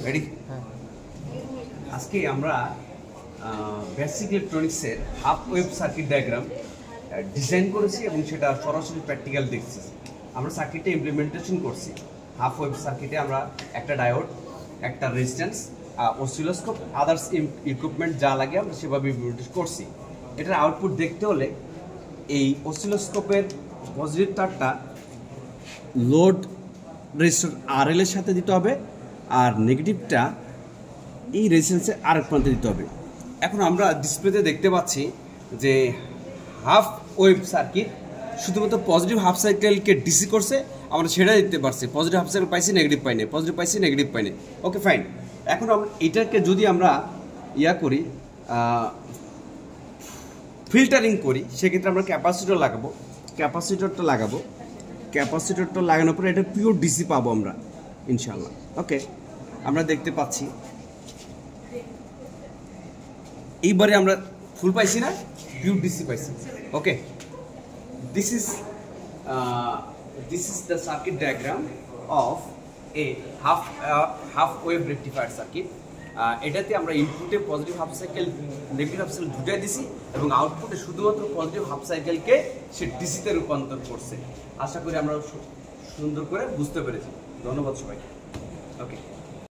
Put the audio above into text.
Ready? আজকে আমরা basic ইলেকট্রনিক্সের half wave circuit diagram design করেছি এবং সেটা সরাসরি প্র্যাকটিক্যাল দেখছি। আমরা সার্কিটটা ইমপ্লিমেন্টেশন করছি। হাফ ওয়েভ সার্কিটে আমরা একটা ডায়োড, একটা রেজিস্ট্যান্স, অসিলোস্কোপ, আদার্স ইকুইপমেন্ট যা লাগে আমরা সেভাবে ইমপ্লিমেন্টেশন করছি। এটার আউটপুট দেখতে হলে এই অসিলোস্কোপের পজিটিভ তারটা লোড রেজিস্টার RL এর সাথে দিতে হবে, আর নেগেটিভটা এই রেজিস্ট্যান্সের আরেক প্রান্তে দিতে হবে। এখন আমরা ডিসপ্লেতে দেখতে পাচ্ছি যে হাফ ওয়েভ সার্কিট শুধুমাত্র পজিটিভ হাফ সাইকেলকে ডিসি করছে, আমরা সেটা দিতে পারছি। পজিটিভ হাফ সাইকেল পাইছি, নেগেটিভ পাইনি, পজিটিভ পাইছি, নেগেটিভ পাইনি। Okay fine. এখন আমরা এটাকে যদি আমরা করি, ফিল্টারিং করি, সেক্ষেত্রে আমরা ক্যাপাসিটর লাগাবো। ক্যাপাসিটরটা লাগানোর পরে এটা পিওর ডিসি পাবো আমরা ইনশাল্লাহ। ওকে, আমরা দেখতে পাচ্ছি এইবারে আমরা ফুল পাইছি না, পিওর ডিসি পাইছি। Okay, this is the circuit diagram of a half wave rectifier circuit. এটাতে আমরা ইনপুটে positive half cycle, negative half cycle দুটাই দিছি এবং আউটপুটে শুধুমাত্র পজিটিভ হাফ সাইকেলকে সে ডিসিতে রূপান্তর করছে। আশা করি আমরা সুন্দর করে বুঝতে পেরেছি। ধন্যবাদ সবাইকে। ওকে।